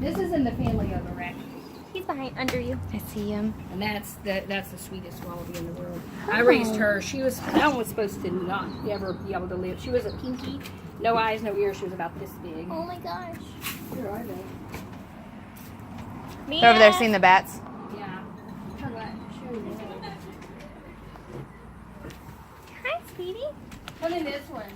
This is in the family of a raccoon. He's behind, under you. I see him. And that's the sweetest wallaby in the world. I raised her. She was, that one was supposed to not ever be able to live. She was a pinky, no eyes, no ears. She was about this big. Oh my gosh. Where are they? Mia. They're over there seeing the bats. Yeah. Turn right. Show you. Hi, sweetie. Come in this one.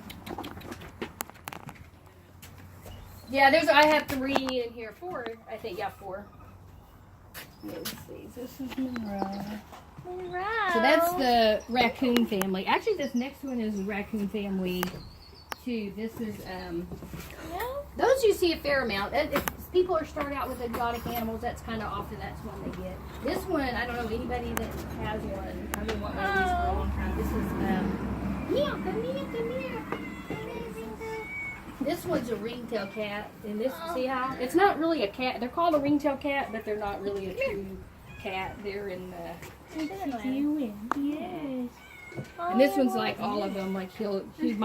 Yeah, I have 3 in here. 4, I think. Yeah, 4. Let's see. This is Monroe. Monroe. So that's the raccoon family. Actually, this next one is raccoon family too. This is those you see a fair amount. If people are starting out with exotic animals, that's kind of often that's one they get. This one, I don't know anybody that has one. I've been wanting one of these for a long time. This is meow, come here. This one's a ringtail cat, and this see how it's not really a cat. They're called a ringtail cat, but they're not really a true cat. They're in the yes. And this one's like all of them. Like he's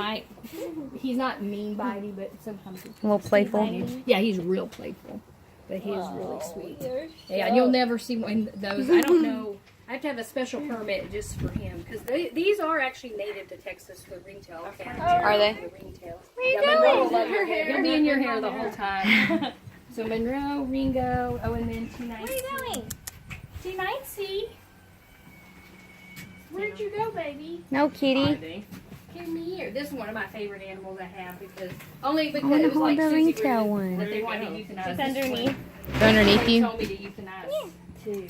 not mean bitey, but sometimes he's A little playful. Yeah, he's real playful, but he is really sweet. Yeah, and you'll never see one of those. I don't know. I have to have a special permit just for him because these are actually native to Texas. The ringtail cat. Are they? The ringtail. Where are you Monroe will going? love your hair. He'll be in your hair the whole time. So Monroe, Ringo, and then T-Nice. Where are you going? T-Nice. Where'd you go, baby? No, kitty. Come here. This is one of my favorite animals I have because it was wanna like hold the Susie ringtail Greer one. that they wanted to euthanize. It's This underneath. one. They're underneath Somebody you. told me to euthanize too.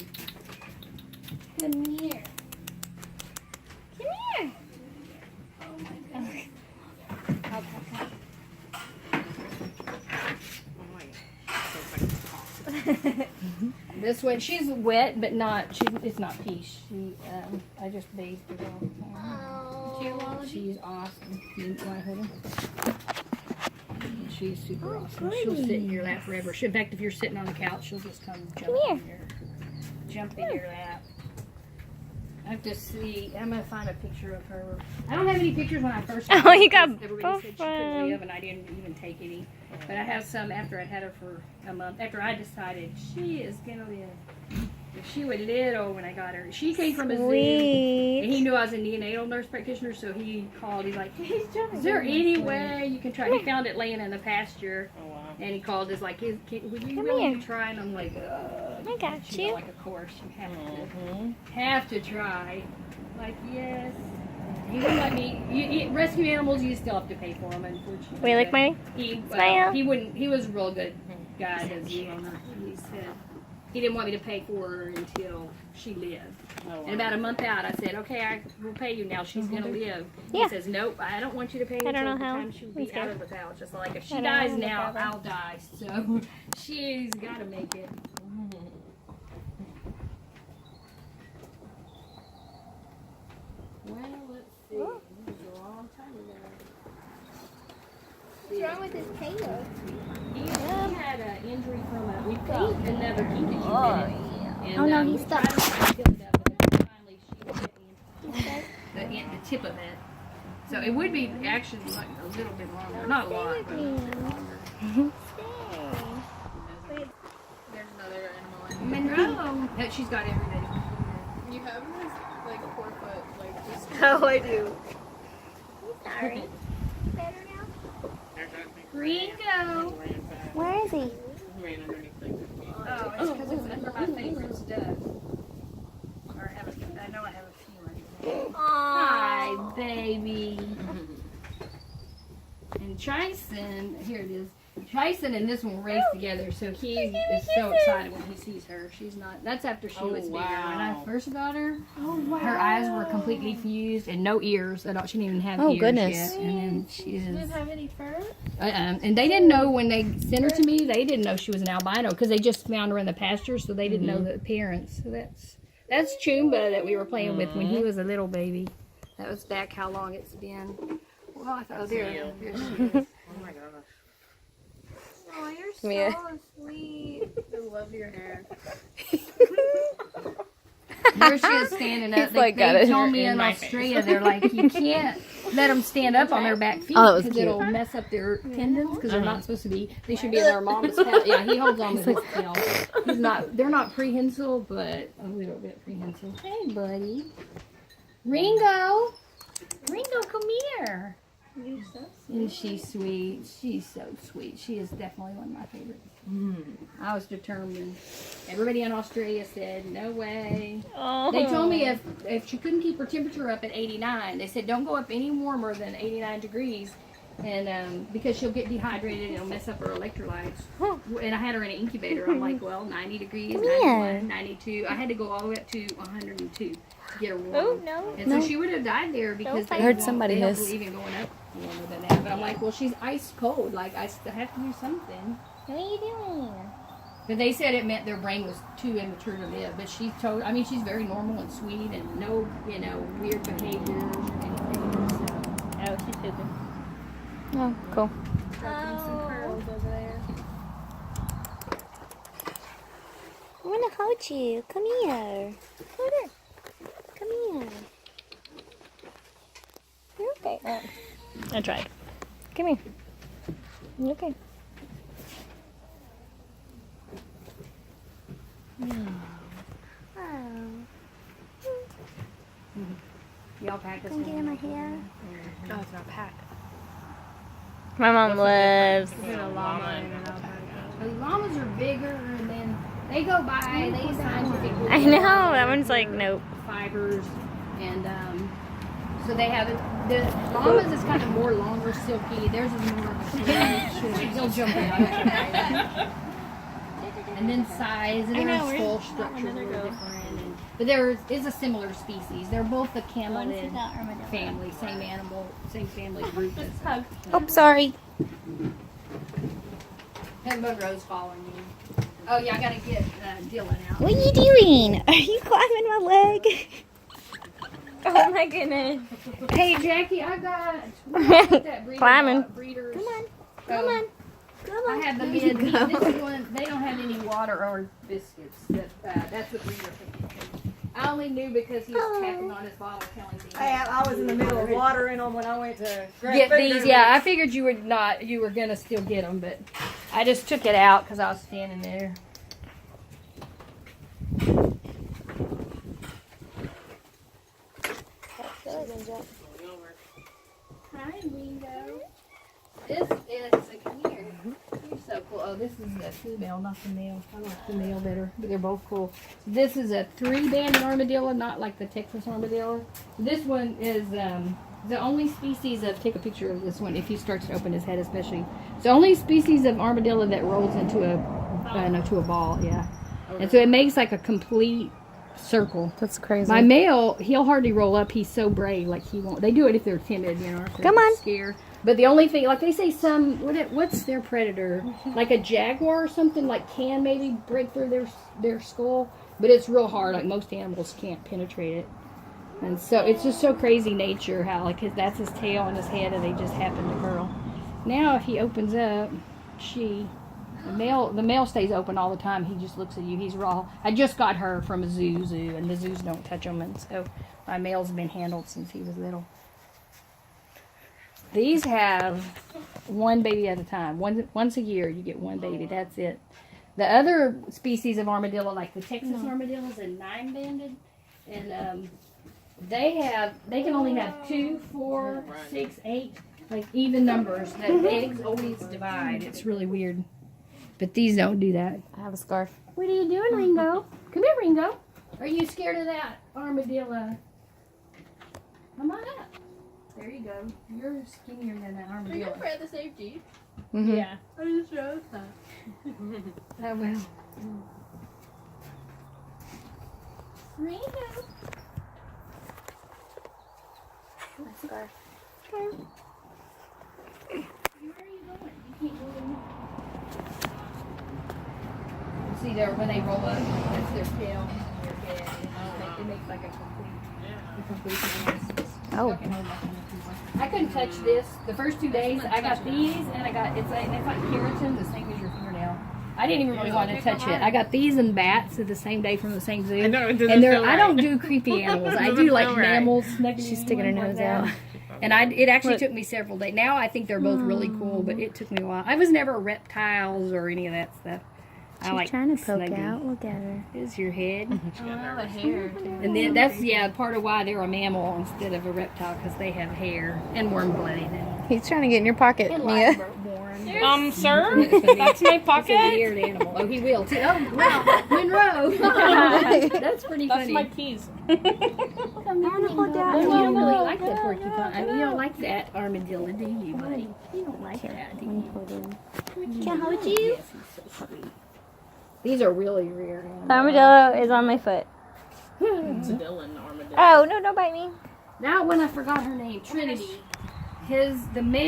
Come here. Come here. Oh my gosh. This one, she's wet, but it's not peach. I just bathed her all the time. Oh. She's awesome. You want to hold her? She's super awesome. goodness. She'll sit in your lap forever. In fact, if you're sitting on the couch, she'll just come jump in your lap. I have to see. I'm gonna find a picture of her. I don't have any pictures when I first. Oh, you got Everybody both said she of couldn't them. live, and I didn't even take any. But I have some after I'd had her for a month. After I decided she is gonna live. She was little when I got her. She came from a zoo. And he Sweet. knew I was a neonatal nurse practitioner, so he called. He's like, "Is there any way you can try?" He found it laying in the pasture, and he called. Is like, "Would you Come willing here. to try?" And I'm like, I got She's you. like, "Of course, you have to try." Like, yes. He wouldn't let me. Rescue animals, you still have to pay for them, unfortunately. Wait, like my smile. He wouldn't. He was a real good guy as a zoo owner. He said he didn't want me to pay for her until she lived. And about a month out, I said, "Okay, I will pay you now. She's gonna live." Yeah. He says, "Nope, I don't want you to pay I don't until know the how. time she'll be I'm out of the pouch." Just like if she I don't dies know now, the I'll die. So she's got to make it. Well, let's see. This was a long time ago. What's wrong with his tail? He had an injury from we paid another key that you did. Oh, no, we he's tried to fill it up, but then finally she hit the tip of it. So it would be actually like a little bit longer. Not a lot, but a little bit longer. There's another animal in Monroe. That she's got everybody. You have this like 4 foot like just Oh, I do. Sorry. Better now? Ringo. Where is he? ran underneath like Oh, it's because it's under my favorite stuff. Or I know I have a few right there. Hi, baby. And Tyson, here it is. Tyson and this one race together, so he is so excited when he sees her. She's not. That's after she was bigger. When I first got her, her eyes were completely fused and no ears at all. She didn't even have Oh, ears goodness. yet. And then she is. Didn't have any fur? And they didn't know when they sent her to me. They didn't know she was an albino because they just found her in the pasture, so they didn't know the appearance. So that's Chumba that we were playing with when he was a little baby. That was back how long it's been. Well, I thought, there she is. Oh my gosh. Oh, you're so Mia. sweet. I love your hair. There she is standing up. He's like, got they it told me in in my Australia, they're like, you can't let them stand up on their back feet Oh, that was because cute. it'll mess up their tendons because they're not supposed to be. They should be in their mom's tail. Yeah, he holds on with his tail. He's not. They're not prehensile, but a little bit prehensile. Hey, buddy. Ringo. Ringo, come here. And she's sweet. She's so sweet. She is definitely one of my favorites. I was determined. Everybody in Australia said, no way. They told me if she couldn't keep her temperature up at 89, they said don't go up any warmer than 89 degrees. And because she'll get dehydrated and it'll mess up her electrolytes. And I had her in an incubator. I'm like, well, 90 degrees, 91, 92. I had to go all the way up to 102 to get her warm. Oh, no. And so she would have died there because I they heard won't- somebody they don't hiss. believe in going up warmer than that. But I'm like, well, she's ice cold. Like, I still have to do something. What are you doing? But they said it meant their brain was too immature to live. But she's told, I mean, she's very normal and sweet and no, weird behaviors or anything. So. Oh, she's pooping. Oh, cool. Oh. over there. I want to hold you. Come here. Hold her. Come here. You're okay. I tried. Come here. You okay? Oh. Y'all practice. Come get in my hair. Oh, it's not packed. My mom lives. The llamas are bigger and then they go by, they scientifically. I know. That one's like, nope. Fibers and so they have it. The llamas is kind of more longer, silky. Theirs is more of a they'll jump out. And then size and their skull structure is a little different. But there is a similar species. They're both the camelid family, same animal, same family group. As Oh, sorry. and Monroe's following me. Oh yeah, I gotta get Dylan out. What are you doing? Are you climbing my leg? Oh my goodness. Hey Jackie, I got that breeder, Climbing. breeders. Come on. Come on. I have the mid. This one, they don't have any water or biscuits. That's what breeder picked. I only knew because he was tapping on his bottle telling me. I was in the middle of watering them when I went to Get these, yeah. I figured you would not. You were gonna still get them, but I just took it out because I was standing there. Hi, Ringo. This is come here. You're so cool. Oh, this is the female, not the male. I like the male better, but they're both cool. This is a 3-banded armadillo, not like the Texas armadillo. This one is the only species of. Take a picture of this one if he starts to open his head, especially. It's the only species of armadillo that rolls into a ball. Yeah, and so it makes like a complete circle. That's crazy. My male, he'll hardly roll up. He's so brave, like he won't. They do it if they're timid, you know. If they're Come on. scared. But the only thing, like they say, what's their predator? Like a jaguar or something, like can maybe break through their skull, but it's real hard. Like most animals can't penetrate it, and so it's just so crazy nature how like that's his tail and his head, and they just happen to curl. Now if he opens up, the male stays open all the time. He just looks at you. He's raw. I just got her from a zoo, and the zoos don't touch them, and so my male's been handled since he was little. These have one baby at a time. Once a year, you get one baby. That's it. The other species of armadillo, like the Texas armadillos, are 9-banded, and they can only have 2, 4, 6, 8, like even numbers. The eggs always divide. It's really weird. But these don't do that. I have a scarf. What are you doing, Ringo? Come here, Ringo. Are you scared of that armadillo? Come on up. There you go. You're skinnier than that Are you armadillo. afraid of the safety? Mm-hmm. Yeah. I just noticed that. Oh well. Ringo. My scarf. Where are you going? You can't go anymore. See there when they roll up, that's their tail and their head. It makes like a complete Oh. I couldn't touch this. The first 2 days I got these and it's like keratin, the same as your fingernail. I didn't even really want to touch it. I got these and bats the same day from the same zoo. I know, it doesn't and feel I don't right. do creepy animals. I Doesn't do like feel right. mammals. She's sticking her nose out. And it actually took me several days. Now I think they're both really cool, but it took me a while. I was never reptiles or any of that stuff. I She's like trying to poke snuggy. out. Look at her. Here's your head. Oh, a hair too. And then that's, part of why they're a mammal instead of a reptile, because they have hair and warm-blooded. He's trying to get in your pocket, And Mia. warm. Sir? That's my It's a pocket? weird animal. Oh, he will too. Oh, wow. Monroe. That's pretty funny. That's my keys. Oh, you don't really like that porcupine. I mean, you don't like that armadillo, do you, buddy? You don't like that, do you? Can I hold you? Yes, he's so sweet. These are really rare animals. Armadillo is on my foot. It's a Dylan armadillo. Oh, no, don't bite me. That one, I forgot her name. Trinity. The male